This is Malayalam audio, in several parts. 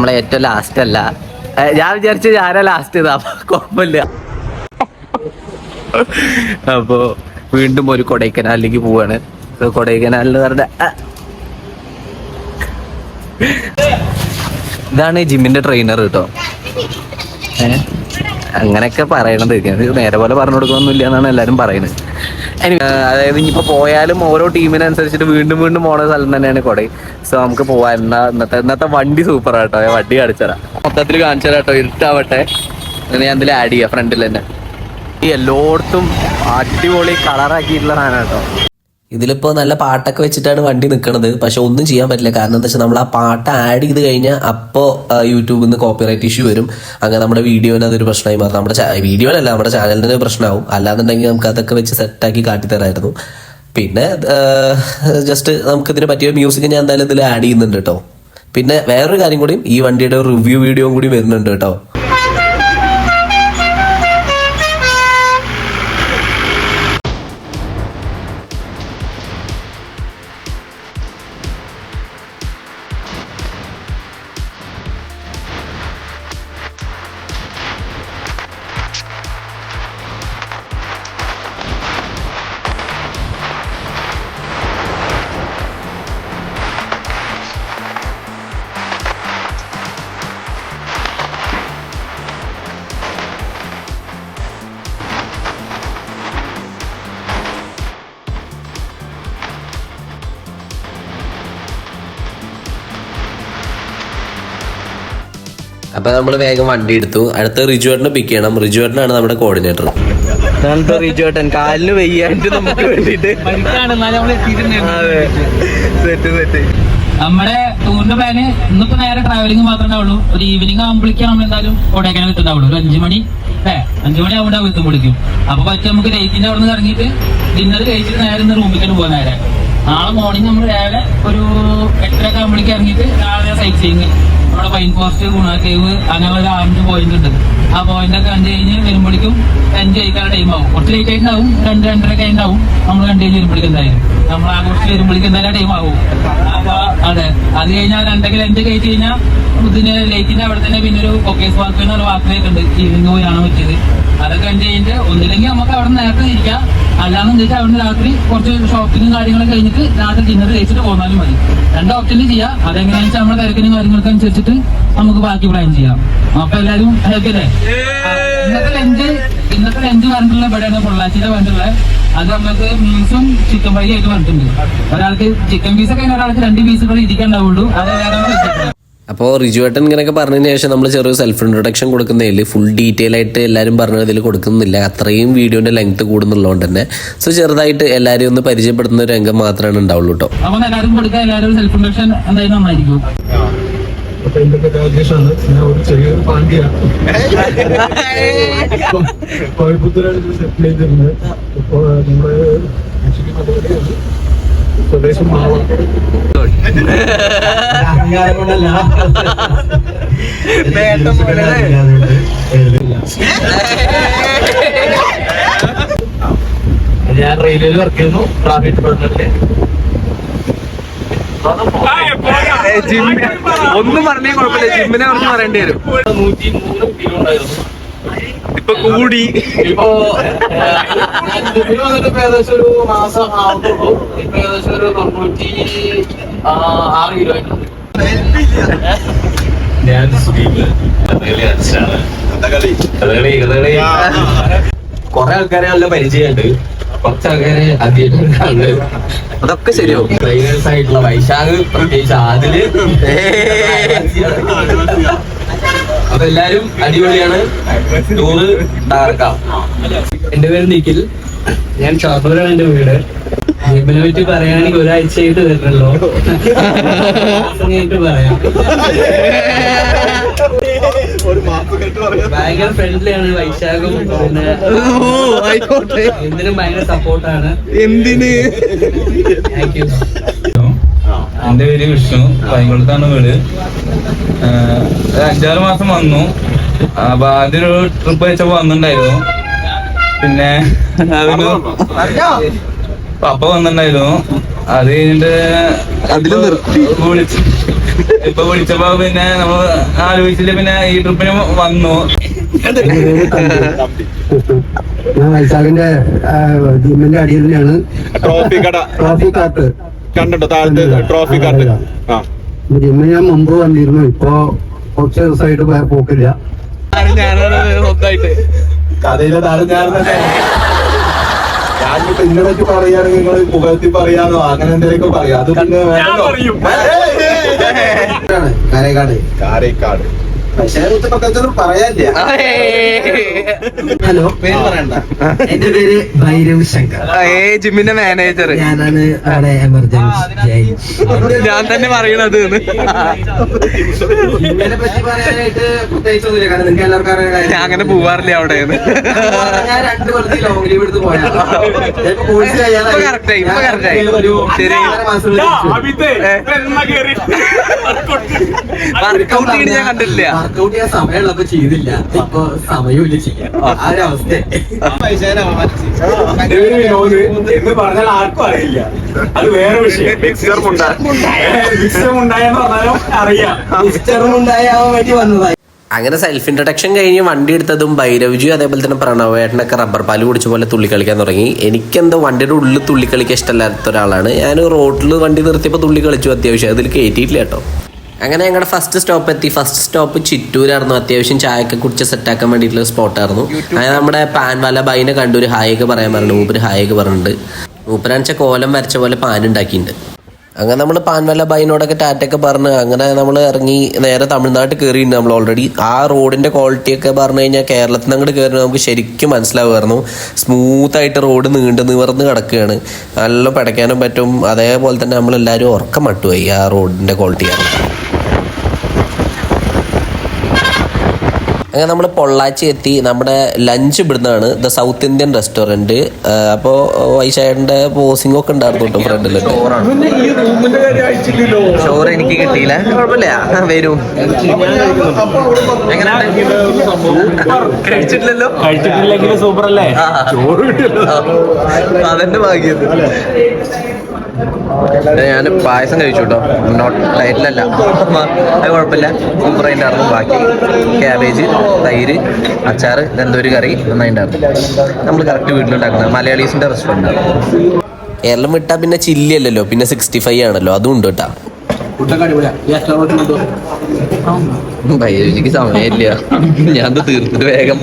നമ്മളെ ഏറ്റവും ലാസ്റ്റ് അല്ല. ഞാൻ വിചാരിച്ചു ഞാനാ ലാസ്റ്റ് ചെയ്താ, കുഴപ്പമില്ല. അപ്പോ വീണ്ടും ഒരു കൊടൈക്കനാലിലേക്ക് പോവാണ്. കൊടൈക്കനാലിൽ പറഞ്ഞ ഇതാണ് ജിമ്മിന്റെ ട്രെയിനർ കേട്ടോ. അങ്ങനെയൊക്കെ പറയണത് നേരെ പോലെ പറഞ്ഞു കൊടുക്കണമെന്നില്ല എന്നാണ് എല്ലാരും പറയുന്നത്. അതായത് ഇനിയിപ്പോ പോയാലും ഓരോ ടീമിനനുസരിച്ചിട്ട് വീണ്ടും വീണ്ടും പോണ സ്ഥലം തന്നെയാണ് കൊടൈ. സോ നമുക്ക് പോവാം. ഇന്നത്തെ വണ്ടി സൂപ്പർ ആട്ടോ. വണ്ടി കാണിച്ചതാ, മൊത്തത്തിൽ കാണിച്ചതാട്ടോ. ഇരുട്ടാവട്ടെ, ഞാൻ ഇതിൽ ആഡ് ചെയ്യാം ഫ്രണ്ടിൽ തന്നെ. ഈ എല്ലായിടത്തും അടിപൊളി കളറാക്കിയിട്ടുള്ള സാധനം കേട്ടോ. ഇതിലിപ്പോൾ നല്ല പാട്ടൊക്കെ വെച്ചിട്ടാണ് വണ്ടി നിൽക്കുന്നത്. പക്ഷെ ഒന്നും ചെയ്യാൻ പറ്റില്ല. കാരണം എന്താ വെച്ചാൽ നമ്മൾ ആ പാട്ട് ആഡ് ചെയ്ത് കഴിഞ്ഞാൽ അപ്പോൾ യൂട്യൂബിൽ നിന്ന് കോപ്പിറൈറ്റ് ഇഷ്യൂ വരും. അങ്ങനെ നമ്മുടെ വീഡിയോന് അതൊരു പ്രശ്നമായി മാറും. നമ്മുടെ വീഡിയോയിലല്ല, നമ്മുടെ ചാനലിന് പ്രശ്നമാവും. അല്ലാന്നുണ്ടെങ്കിൽ നമുക്ക് അതൊക്കെ വെച്ച് സെറ്റാക്കി കാട്ടിത്തരായിരുന്നു. പിന്നെ ജസ്റ്റ് നമുക്കിതിന് പറ്റിയ മ്യൂസിക് ഞാൻ എന്തായാലും ഇതിൽ ആഡ് ചെയ്യുന്നുണ്ട് കേട്ടോ. പിന്നെ വേറൊരു കാര്യം കൂടിയും, ഈ വണ്ടിയുടെ റിവ്യൂ വീഡിയോയും കൂടി വരുന്നുണ്ട് കേട്ടോ. അപ്പൊ നമ്മൾ വേഗം വണ്ടി എടുത്തു. അടുത്ത റിജുവേട്ടനെ പിക്ക് ചെയ്യണം. റിജുവേട്ടനാണ് നമ്മുടെ കോർഡിനേറ്റർ. റിജുവേട്ടൻ കാലിന് വയ്യാണ്ട് നമുക്ക് വേണ്ടിട്ട് നമ്മുടെ ടൂറിന്റെ പ്ലാന് ഇന്നിപ്പോ നേരെ ട്രാവലിംഗ് മാത്രമേ ഉണ്ടാവുള്ളൂ. ഒരു ഈവനിങ് ആകുമ്പോഴേക്കും നമ്മൾ എന്തായാലും കൊടൈക്കനാൽ എത്തുണ്ടാവുള്ളൂ. ഒരു 5 മണി 5 മണി ആവുമ്പോൾ എത്തുമ്പോഴേക്കും. അപ്പൊ പറ്റി നമുക്ക് ലൈറ്റിന്റെ അവിടെ നിന്ന് ഇറങ്ങിയിട്ട് ഡിന്നർ കഴിച്ചിട്ട് നേരെ ഇന്ന് റൂമിലേക്ക് പോകാൻ നേരെ. നാളെ മോർണിംഗ് നമ്മൾ രാവിലെ ഒരു 8:30 ആകുമ്പോഴേക്ക് ഇറങ്ങിയിട്ട് രാവിലെ സൈറ്റ് സീയിങ് നമ്മുടെ പൈൻ ഫോറസ്റ്റ്, ഗുണ കേവ്, അങ്ങനെയുള്ള ഒരു 5 പോയിന്റ് ഉണ്ട്. ആ പോയിന്റ് ഒക്കെ കണ്ടു കഴിഞ്ഞ് വരുമ്പോഴേക്കും 5 കഴിക്കാനുള്ള ടൈം ആവും. കുറച്ച് ലേറ്റ് ആയിട്ടുണ്ടാവും, 2-2:30 ഉണ്ടാവും. നമ്മൾ കണ്ടു കഴിഞ്ഞ് വരുമ്പോഴേക്കും എന്തായാലും നമ്മൾ ആഘോഷിച്ച് വരുമ്പോഴേക്കും എന്തായാലും ടൈം ആവും. അപ്പൊ അതെ, അത് കഴിഞ്ഞാൽ 2-5 കഴിച്ച് കഴിഞ്ഞാൽ ഇതിന് ലേക്കിന്റെ അവിടെ തന്നെ പിന്നെ ഒരു കൊക്കേസ് പാർക്ക് എന്നൊരു വാക്കിലേക്ക് ഉണ്ട്. ഈവനിങ് പോയി കാണാൻ പറ്റിയത്. അതൊക്കെ കണ്ടു കഴിഞ്ഞിട്ട് ഒന്നില്ലെങ്കിൽ നമുക്ക് അവിടെ നേരത്തെ ഇരിക്കാം, അല്ലാന്ന് വെച്ചാൽ അവിടെ രാത്രി കുറച്ച് ഷോപ്പിങ്ങും കാര്യങ്ങളൊക്കെ കഴിഞ്ഞിട്ട് രാത്രി ഡിന്നർ കഴിച്ചിട്ട് പോന്നാലും മതി. 2 ഓപ്ഷനിൽ ചെയ്യാം. അതെങ്ങനെയാണെന്ന് വെച്ചാൽ നമ്മുടെ തിരക്കിനും കാര്യങ്ങൾക്ക് അനുസരിച്ചിട്ട് നമുക്ക് ബാക്കി പ്ലാൻ ചെയ്യാം. അപ്പൊ എല്ലാവരും ഹാപ്പി അല്ലേ? ഇന്നത്തെ ലഞ്ച് പറഞ്ഞിട്ടുള്ള ഇവിടെയാണ് പൊള്ളാച്ചിയുടെ പറഞ്ഞിട്ടുള്ളത്. അത് നമുക്ക് മീൽസും ചിക്കൻ ഫ്രൈ ആയിട്ട് പറഞ്ഞിട്ടുണ്ട്. ഒരാൾക്ക് ചിക്കൻ പീസൊക്കെ ഒരാൾക്ക് 2 പീസുകൾ ഇരിക്കാണ്ടാവുള്ളൂ. അത് അപ്പോൾ റിജുവേട്ടൻ ഇങ്ങനെയൊക്കെ പറഞ്ഞതിന് ശേഷം നമ്മൾ ചെറിയ സെൽഫ് ഇൻട്രൊഡക്ഷൻ കൊടുക്കുന്നതിൽ ഫുൾ ഡീറ്റെയിൽ ആയിട്ട് എല്ലാവരും പറഞ്ഞതിൽ കൊടുക്കുന്നില്ല. അത്രയും വീഡിയോന്റെ ലെങ്ത് കൂടുന്നുള്ളതുകൊണ്ട് തന്നെ സോ ചെറുതായിട്ട് എല്ലാവരും ഒന്ന് പരിചയപ്പെടുത്തുന്ന ഒരു രംഗം മാത്രമാണ് ഉണ്ടാവുള്ളൂ കേട്ടോ. അപ്പോൾ എല്ലാവരും കൊടുക്കുക, എല്ലാവരും സെൽഫ് ഇൻട്രൊഡക്ഷൻ എന്തായാലും നന്നായിരിക്കും. അപ്പൊ എന്തൊക്കെ രാജേഷാണ്, ഞാൻ ഒരു ചെറിയൊരു പാണ്ടിയാണ്. കോയമ്പത്തൂരാണ് ഇത് സെറ്റിൽ ചെയ്തിരുന്നത്. ഇപ്പോൾ നമ്മുടെ ആക്ച്വലി മലയാളിയാണ്. സ്വദേശം മാവാണ്. ഞാൻ റെയിൽവേയിൽ വർക്ക് ചെയ്യുന്നു, ട്രാഫിക് ഡിപ്പാർട്ട്മെന്റില്. ഒന്നും പറഞ്ഞാൽ കുഴപ്പമില്ല, ജിമ്മിനെ കുറിച്ച് പറയേണ്ടി വരും. 103 കിലോ ഉണ്ടായിരുന്നു. ഇപ്പൊ കൂടി. ഇപ്പൊ വന്നിട്ട് ഏകദേശം ഒരു മാസം ആവുന്നുള്ളൂ. ഇപ്പൊ ഏകദേശം ഒരു 96 കിലോ ആയിട്ടുണ്ട്. ഞാൻ കൊറേ ആൾക്കാരെ നല്ല പരിചയമുണ്ട്, കുറച്ച് ആൾക്കാരെ അധികം. അതൊക്കെ ശരിയാവും. ട്രെയിനേഴ്സ് ആയിട്ടുള്ള വൈശാഖ് പ്രത്യേകിച്ച് അതില്. അപ്പൊ എല്ലാരും അടിപൊളിയാണ്. ടൂറ് തകർക്കാം. എന്റെ പേര് നിഖിൽ, ഞാൻ ഷൊർണൂരാണ് എന്റെ വീട്. ജിമ്മിനെ പറ്റി പറയുകയാണെങ്കിൽ ഒരാഴ്ചയായിട്ട് വരുന്നല്ലോ, പറയാം. ഭയങ്കര ഫ്രണ്ട്ലിയാണ് വൈശാഖും. പിന്നെ എന്തിനും ഭയങ്കര സപ്പോർട്ടാണ്. എന്തിന്? Thank you. എന്റെ പേര് വിഷ്ണു, പൈങ്കുളത്താണ് വീട്. 5-6 മാസം വന്നു. അപ്പൊ ആദ്യം ഒരു ട്രിപ്പ് വെച്ചപ്പോ വന്നിട്ടുണ്ടായിരുന്നു. പിന്നെ പപ്പ വന്നിട്ടുണ്ടായിരുന്നു. അത് കഴിഞ്ഞിട്ട് ഇപ്പൊ വിളിച്ചപ്പോ പിന്നെ നമ്മൾ ആലോചിച്ചിട്ട് പിന്നെ ഈ ട്രിപ്പിന് വന്നു. ഞാൻ വൈശാഖിന്റെ ജിമ്മിന്റെ അടിയിൽ തന്നെയാണ് ട്രോഫി കാർട്ട് കണ്ടോ താഴത്ത് ട്രോഫി കാർഡ്. ജിമ്മിൽ ഞാൻ മുമ്പ് വന്നിരുന്നു, ഇപ്പൊ കുറച്ച് ദിവസമായിട്ട് പോക്കില്ല. കഥയിലെ താഴെ ഞാനിപ്പോ ഇതിനെ പറ്റി പറയുകയാണെങ്കിൽ നിങ്ങൾ മുഖത്തിൽ പറയാനോ അങ്ങനെ എന്തെങ്കിലും പറയാം. അത് പിന്നെ കാരേക്കാട് പറയാനില്ല. ഹലോ, പേര് പറയണ്ട. എന്റെ പേര് ഭൈരവ് ശങ്കർ, ജിമ്മിന്റെ മാനേജർ. ഞാനാണ് അവിടെ എമർജൻസി. ഞാൻ തന്നെ പറയണത് ജിമ്മിനെ പറ്റി പറയാനായിട്ട് പ്രത്യേകിച്ചൊന്നുമില്ല, കാരണം നിങ്ങൾക്ക് എല്ലാവർക്കും അറിയാൻ കാര്യം. ഞാൻ അങ്ങനെ പോവാറില്ല അവിടെ. ഞാൻ 2 വർഷം ലോങ് ലീവ് എടുത്ത് പോയാണ്. വർക്കൗട്ട് ഞാൻ കണ്ടില്ല. വർക്കൗട്ട് ചെയ്യാൻ സമയമുള്ളപ്പോ ചെയ്തില്ല, ഇപ്പൊ സമയമില്ല ചെയ്യാൻ. ആ ഒരു അവസ്ഥ. എന്ന് പറഞ്ഞാൽ ആർക്കും അറിയില്ല, അത് വേറെ വിഷയം. ഉണ്ടായെന്ന് പറഞ്ഞാലും അറിയാം. ഉണ്ടായാൻ വേണ്ടി വന്നതായി. അങ്ങനെ സെൽഫ് ഇൻട്രൊഡക്ഷൻ കഴിഞ്ഞ് വണ്ടി എടുത്തതും ഭൈരവ്ജി അതേപോലെ തന്നെ പ്രണവേട്ടനൊക്കെ റബ്ബർ പാല് കുടിച്ച പോലെ തുള്ളിക്കളിക്കാൻ തുടങ്ങി. എനിക്കെന്തോ വണ്ടിയുടെ ഉള്ളിൽ തുള്ളിക്കളിക്കാൻ ഇഷ്ടമല്ലാത്ത ഒരാളാണ് ഞാൻ. റോഡിൽ വണ്ടി നിർത്തിയപ്പോൾ തുള്ളി കളിച്ചു, അത്യാവശ്യം അതിൽ കയറ്റിയിട്ടില്ല കേട്ടോ. അങ്ങനെ ഞങ്ങളുടെ ഫസ്റ്റ് സ്റ്റോപ്പ് എത്തി. ഫസ്റ്റ് സ്റ്റോപ്പ് ചിറ്റൂരായിരുന്നു. അത്യാവശ്യം ചായയൊക്കെ കുടിച്ച് സെറ്റാക്കാൻ വേണ്ടിയിട്ടുള്ള സ്പോട്ടായിരുന്നു. അങ്ങനെ നമ്മുടെ പാൻവാല ബൈനെ കണ്ടു, ഒരു ഹായൊക്കെ പറയാൻ പറഞ്ഞു. മൂപ്പര് ഹായൊക്കെ പറഞ്ഞിട്ടുണ്ട്. മൂപ്പരാണെച്ചാൽ കോലം വരച്ച പോലെ പാൻ ഉണ്ടാക്കിയിട്ടുണ്ട്. അങ്ങനെ നമ്മൾ പാൻവാല ബൈനോടൊക്കെ ടാറ്റൊക്കെ പറഞ്ഞ് അങ്ങനെ നമ്മൾ ഇറങ്ങി നേരെ തമിഴ്നാട്ടിൽ കയറിയിട്ടുണ്ട് നമ്മൾ ഓൾറെഡി. ആ റോഡിൻ്റെ ക്വാളിറ്റിയൊക്കെ പറഞ്ഞു കഴിഞ്ഞാൽ കേരളത്തിൽ നിന്ന് അങ്ങോട്ട് കയറുന്നത് നമുക്ക് ശരിക്കും മനസ്സിലാവുമായിരുന്നു. സ്മൂത്തായിട്ട് റോഡ് നിവർന്ന് കിടക്കുകയാണ്, നല്ല പിടയ്ക്കാനും പറ്റും. അതേപോലെ തന്നെ നമ്മളെല്ലാവരും ഉറക്കം മട്ടുപോയി ആ റോഡിൻ്റെ ക്വാളിറ്റിയാണ്. അങ്ങനെ നമ്മൾ പൊള്ളാച്ചി എത്തി. നമ്മുടെ ലഞ്ച് ഇവിടുന്നാണ്, ദ സൗത്ത് ഇന്ത്യൻ റെസ്റ്റോറൻറ്റ്. അപ്പോൾ വൈശാഖിൻ്റെ പോസിംഗ് ഒക്കെ ഉണ്ടായിരുന്നു കേട്ടോ ഫ്രണ്ടിലിട്ട്. ചോറ് എനിക്ക് കിട്ടിയില്ല, കുഴപ്പമില്ല, വരും. കഴിച്ചിട്ടില്ലല്ലോ. കഴിച്ചിട്ടില്ലെങ്കിൽ സൂപ്പർ അല്ലേ? ചോറ് കിട്ടിയല്ലോ, അതെന്റെ ഭാഗ്യത്. ഞാൻ പായസം കഴിച്ചു കേട്ടോ, നോട്ട് ലൈറ്റിലല്ല. അത് കുഴപ്പമില്ല, സൂപ്പറായിട്ടുണ്ടായിരുന്നു. ബാക്കി ക്യാബേജ്, തൈര്, അച്ചാറ്, എന്തോരു കറി നന്നായിട്ടുണ്ടായിരുന്നു. നമ്മൾ കറക്റ്റ് വീട്ടിലുണ്ടാക്കുന്നത് മലയാളീസിന്റെ റെസ്റ്റോറൻ്റ് ആണ്. കേരളം വിട്ടാൽ പിന്നെ ചില്ലി അല്ലല്ലോ, പിന്നെ 65 ആണല്ലോ, അതും ഉണ്ട് കേട്ടോ. ഭൈരവിക്ക് സമയമില്ല, ഞാൻ തീർത്തിട്ട് വേഗം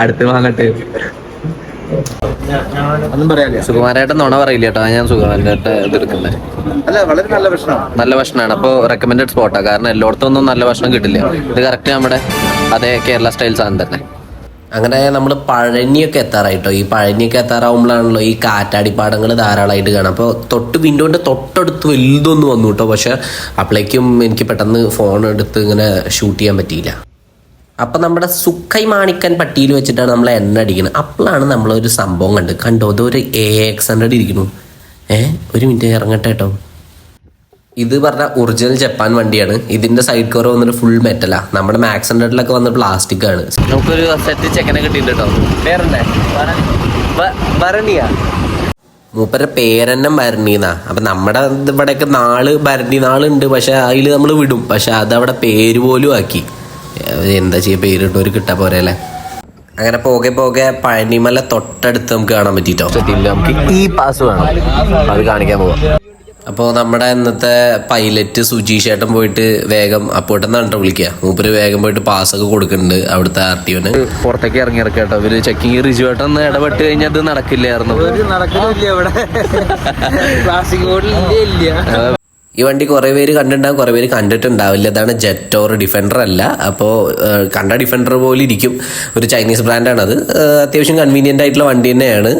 അടുത്ത് വാങ്ങട്ടെ. സുകുമാരേട്ടൻ നുണ പറയില്ല കേട്ടോ, ഞാൻ സുകുമാരേട്ട ഇതെടുക്കുന്നത്. അല്ല, വളരെ നല്ല ഭക്ഷണമാണ്. നല്ല ഭക്ഷണമാണ്. അപ്പോൾ റെക്കമെൻഡഡ് സ്പോട്ടാണ്, കാരണം എല്ലായിടത്തും ഒന്നും നല്ല ഭക്ഷണം കിട്ടില്ല. ഇത് കറക്റ്റ് നമ്മുടെ അതേ കേരള സ്റ്റൈൽ സാധനം തന്നെ. അങ്ങനെ നമ്മൾ പഴനിയൊക്കെ എത്താറായിട്ടോ. ഈ പഴനിയൊക്കെ എത്താറാവുമ്പോഴാണല്ലോ ഈ കാറ്റാടിപ്പാടങ്ങൾ ധാരാളമായിട്ട് കാണാം. അപ്പോൾ വിൻഡോൻ്റെ തൊട്ടടുത്ത് വലുതൊന്നും വന്നു കേട്ടോ. പക്ഷെ അപ്പോഴേക്കും എനിക്ക് പെട്ടെന്ന് ഫോൺ എടുത്ത് ഇങ്ങനെ ഷൂട്ട് ചെയ്യാൻ പറ്റിയില്ല. അപ്പം നമ്മുടെ സുക്കൈ മാണിക്കൻ പട്ടിയിൽ വെച്ചിട്ടാണ് നമ്മൾ എണ്ണ അടിക്കുന്നത്. അപ്പോഴാണ് നമ്മളൊരു സംഭവം കണ്ടോ അതൊരു AX100 ഇരിക്കുന്നു. ഒരു മിനിറ്റ് ഇറങ്ങട്ടെ കേട്ടോ. ഇത് പറഞ്ഞാൽ ഒറിജിനൽ ജപ്പാൻ വണ്ടിയാണ്. ഇതിന്റെ സൈഡ് കവർ വന്നിട്ട് ഫുൾ മെറ്റലാ. നമ്മുടെ മാക്സ് 100 വന്ന പ്ലാസ്റ്റിക് ആണ്. നമുക്കൊരു സെറ്റ് ചെക്കനെ കിട്ടിയിട്ടുണ്ട് കേട്ടോ. പേരെന്തേ? ഭരണിയാ. മൂപ്പരുടെ പേരെന്നെ ഭരണീന്നാ. അപ്പം നമ്മുടെ ഇവിടെയൊക്കെ ഭരണി നാളുണ്ട്, പക്ഷെ അതിൽ നമ്മൾ വിടും. പക്ഷെ അതവിടെ പേര് പോലും ആക്കി. എന്താ ചെയ്യുക, പേരിട്ടവർ കിട്ടാ പോരെ അല്ലേ. അങ്ങനെ പോകെ പഴനിമല തൊട്ടടുത്ത് നമുക്ക് കാണാൻ പറ്റിട്ടോ. നമുക്ക് ഈ പാസ് വേണം, അത് കാണിക്കാൻ പോവാം. അപ്പോൾ നമ്മുടെ ഇന്നത്തെ പൈലറ്റ് സുജീഷ് ഏട്ടൻ പോയിട്ട് വേഗം അപ്പോട്ടെന്നാണ് വിളിക്കുക. മൂപ്പര് വേഗം പോയിട്ട് പാസ്സൊക്കെ കൊടുക്കുന്നുണ്ട് അവിടുത്തെ RTOന്. പുറത്തേക്ക് ഇറങ്ങി കേട്ടോ ഇവര് ചെക്കിങ്. റിജുവേട്ടൊന്ന് ഇടപെട്ട് കഴിഞ്ഞാൽ അത് നടക്കില്ലായിരുന്നു. ഈ വണ്ടി കുറേ പേര് കണ്ടിട്ടുണ്ടാകും, കുറേ പേര് കണ്ടിട്ടുണ്ടാവില്ല. ഇതാണ് ജെറ്റോർ, ഡിഫൻഡർ അല്ല. അപ്പോൾ കണ്ട ഡിഫൻഡർ പോലെ ഇരിക്കും, ഒരു ചൈനീസ് ബ്രാൻഡാണത്. അത്യാവശ്യം കൺവീനിയൻ്റ് ആയിട്ടുള്ള വണ്ടി തന്നെയാണ്.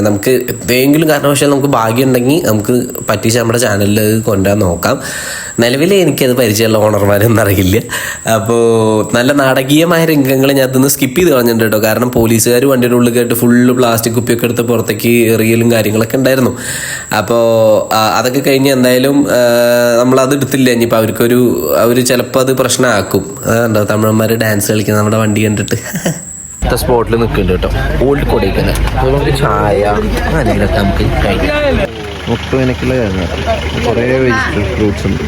നമുക്ക് എന്തെങ്കിലും കാരണവശാൽ നമുക്ക് ഭാഗ്യം ഉണ്ടെങ്കിൽ നമുക്ക് പറ്റിച്ച് നമ്മുടെ ചാനലിൽ കൊണ്ടുവരാൻ നോക്കാം. നിലവിൽ എനിക്കത് പരിചയമുള്ള ഓണർമാരൊന്നും അറിയില്ല. അപ്പോൾ നല്ല നാടകീയമായ രംഗങ്ങൾ ഞാൻ അതിന്ന് സ്കിപ്പ് ചെയ്ത് കളഞ്ഞിട്ടുണ്ട് കേട്ടോ. കാരണം പോലീസുകാർ വണ്ടിയുടെ ഉള്ളിൽ കേട്ട് ഫുള്ള് പ്ലാസ്റ്റിക് കുപ്പിയൊക്കെ എടുത്ത് പുറത്തേക്ക് എറിയലും കാര്യങ്ങളൊക്കെ ഉണ്ടായിരുന്നു. അപ്പോൾ അതൊക്കെ കഴിഞ്ഞ് എന്തായാലും നമ്മളത് എടുത്തില്ല. ഇനിയിപ്പോൾ അവർ ചിലപ്പോൾ അത് പ്രശ്നമാക്കും. അതുണ്ടോ തമിഴന്മാർ ഡാൻസ് കളിക്കുന്നത് നമ്മുടെ വണ്ടി കണ്ടിട്ട്. സ്പോട്ടിൽ നിൽക്കുന്നുണ്ട് കേട്ടോ, ഓൾഡ് കൊടൈക്കനാൽ. അപ്പോൾ നമുക്ക് ചായ അങ്ങനെയൊക്കെ നമുക്ക് കഴിക്കാം. 30 മിനിറ്റുള്ള കുറേ വെജിറ്റബിൾ ഫ്രൂട്ട്സ് ഉണ്ട്.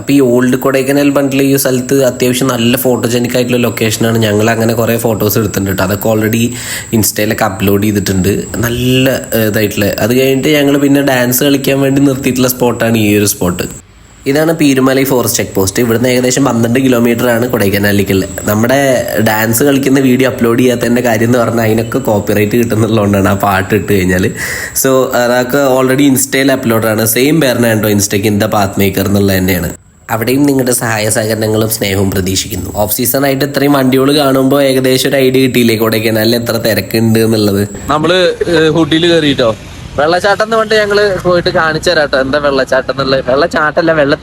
അപ്പോൾ ഈ ഓൾഡ് കൊടൈക്കനാൽ ബണ്ടിൽ ഈ സ്ഥലത്ത് അത്യാവശ്യം നല്ല ഫോട്ടോജനിക് ആയിട്ടുള്ള ലൊക്കേഷനാണ്. ഞങ്ങൾ അങ്ങനെ കുറേ ഫോട്ടോസ് എടുത്തിട്ടുണ്ട് കേട്ടോ. അതൊക്കെ ഓൾറെഡി ഇൻസ്റ്റയിലൊക്കെ അപ്ലോഡ് ചെയ്തിട്ടുണ്ട്. നല്ല ഇതായിട്ടുള്ള. അത് കഴിഞ്ഞിട്ട് ഞങ്ങൾ പിന്നെ ഡാൻസ് കളിക്കാൻ വേണ്ടി നിർത്തിയിട്ടുള്ള സ്പോട്ടാണ് ഈ ഒരു സ്പോട്ട്. ഇതാണ് പീരുമലൈ ഫോറസ്റ്റ് ചെക്ക് പോസ്റ്റ്. ഇവിടുന്ന് ഏകദേശം 12 കിലോമീറ്ററാണ് കൊടൈക്കനാലിലേക്കുള്ളത്. നമ്മുടെ ഡാൻസ് കളിക്കുന്ന വീഡിയോ അപ്ലോഡ് ചെയ്യാത്തതിൻ്റെ കാര്യം എന്ന് പറഞ്ഞാൽ അതിനൊക്കെ കോപ്പിറൈറ്റ് കിട്ടുന്നുള്ളതുകൊണ്ടാണ് ആ പാട്ട് ഇട്ട് കഴിഞ്ഞാൽ. സോ അതൊക്കെ ഓൾറെഡി ഇൻസ്റ്റയിൽ അപ്ലോഡാണ്. സെയിം പേരിനാണ് കേട്ടോ ഇൻസ്റ്റയ്ക്ക്, ഇന്ത പാത്ത് മേക്കർ എന്നുള്ളത് തന്നെയാണ്. അവിടെയും നിങ്ങളുടെ സഹായ സഹകരണങ്ങളും സ്നേഹവും പ്രതീക്ഷിക്കുന്നു. ഓഫ് സീസൺ ആയിട്ട് ഇത്രയും വണ്ടികൾ കാണുമ്പോൾ ഏകദേശം ഒരു ഐഡിയ കിട്ടിയില്ലേ കൊടൈക്കനാലിൽ എത്ര തിരക്കുണ്ട് എന്നുള്ളത്. നമ്മള് ഹുഡിൽ കയറിയിട്ടോ. വെള്ളച്ചാട്ടം എന്ന് പറഞ്ഞിട്ട് ഞങ്ങള് പോയിട്ട് കാണിച്ചു തരാം കേട്ടോ എന്താ വെള്ളച്ചാട്ടം എന്നുള്ളത്. വെള്ളച്ചാട്ടല്ല,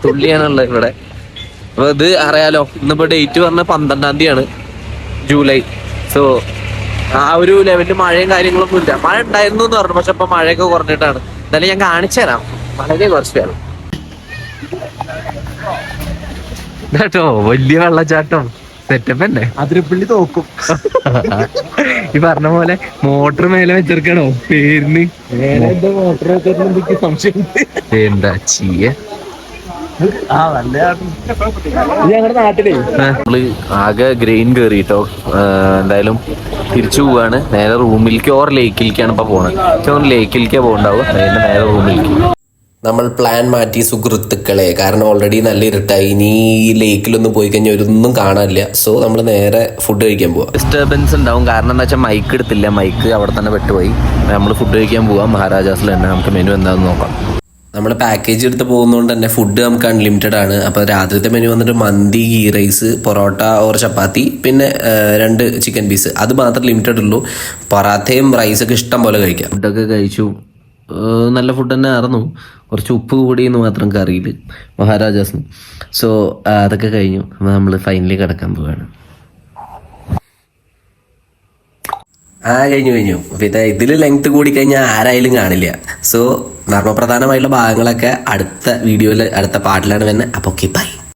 തുള്ളിയാണുള്ളത് ഇവിടെ. അപ്പൊ ഇത് അറിയാലോ, ഇന്നിപ്പോ ഡേറ്റ് പറഞ്ഞ 12-ാം തീയതിയാണ് ജൂലൈ. സോ ആ ഒരു ലെവലിൽ മഴയും കാര്യങ്ങളൊന്നും ഇല്ല. മഴ ഉണ്ടായിരുന്നു എന്ന് പറഞ്ഞു, പക്ഷെ ഇപ്പൊ മഴയൊക്കെ കുറഞ്ഞിട്ടാണ്. എന്തായാലും ഞാൻ കാണിച്ചു തരാം, വളരെ കുറച്ച് പേരും കേട്ടോ. വലിയ വെള്ളച്ചാട്ടം സെറ്റപ്പ് തന്നെ. അതിരപ്പള്ളി തോക്കും. ഈ പറഞ്ഞ പോലെ മോട്ടർ മേലെ വെച്ചെടുക്കണോ പേരിന്? മോട്ടർ വെച്ചിട്ട് സംശയം എന്താ ചെയ്യ. ഞങ്ങളുടെ നാട്ടിലേ നമ്മള് ആകെ ഗ്രെയിൻ കയറിട്ടോ. എന്തായാലും തിരിച്ചു പോവാണ് നേരെ റൂമിലേക്ക് ഓർ ലേക്കിലേക്കാണ് ഇപ്പൊ പോണത്. ലേക്കിലേക്കാ പോകണ്ടാവും, നേരെ റൂമിലേക്ക്. നമ്മൾ പ്ലാൻ മാറ്റി സുഹൃത്തുക്കളെ, കാരണം ഓൾറെഡി നല്ല ഇരുട്ടായി. ഇനി ഈ ലേക്കിലൊന്നും പോയി കഴിഞ്ഞാൽ ഒരൊന്നും കാണാനില്ല. സോ നമ്മൾ നേരെ ഫുഡ് കഴിക്കാൻ പോവാം. ഡിസ്റ്റർബൻസ് ഉണ്ടാവും, കാരണം എന്താ വെച്ചാൽ മൈക്ക് എടുത്തില്ല, മൈക്ക് അവിടെ തന്നെ പെട്ടുപോയി. നമ്മൾ ഫുഡ് കഴിക്കാൻ പോവാം മഹാരാജാസിൽ തന്നെ. നമുക്ക് മെനു എന്താണെന്ന് നോക്കാം. നമ്മൾ പാക്കേജ് എടുത്ത് പോകുന്നതുകൊണ്ട് തന്നെ ഫുഡ് നമുക്ക് അൺലിമിറ്റഡ് ആണ്. അപ്പോൾ രാത്രിത്തെ മെനു വന്നിട്ട് മന്തി, ഗീ റൈസ്, പൊറോട്ട ഓർ ചപ്പാത്തി, പിന്നെ 2 ചിക്കൻ പീസ്. അത് മാത്രം ലിമിറ്റഡ് ഉള്ളൂ. പൊറാത്തയും റൈസൊക്കെ ഇഷ്ടം പോലെ കഴിക്കാം. ഫുഡൊക്കെ കഴിച്ചു, നല്ല ഫുഡ് തന്നെ ആയിരുന്നു. കുറച്ച് ഉപ്പ് കൂടിയെന്ന് മാത്രം കറിയിൽ മഹാരാജാസിന്. സോ അതൊക്കെ കഴിഞ്ഞു. നമ്മൾ ഫൈനലി കിടക്കാൻ പോവുകയാണ്. കഴിഞ്ഞു. പിന്നെ ഇതിൽ ലെങ്ത് കൂടി കഴിഞ്ഞാൽ ആരായാലും കാണില്ല. സോ നർമ്മപ്രധാനമായിട്ടുള്ള ഭാഗങ്ങളൊക്കെ അടുത്ത വീഡിയോയിൽ അടുത്ത പാട്ടിലാണ് വരുന്നത്. അപ്പോൾ ഓക്കെ, ബൈ.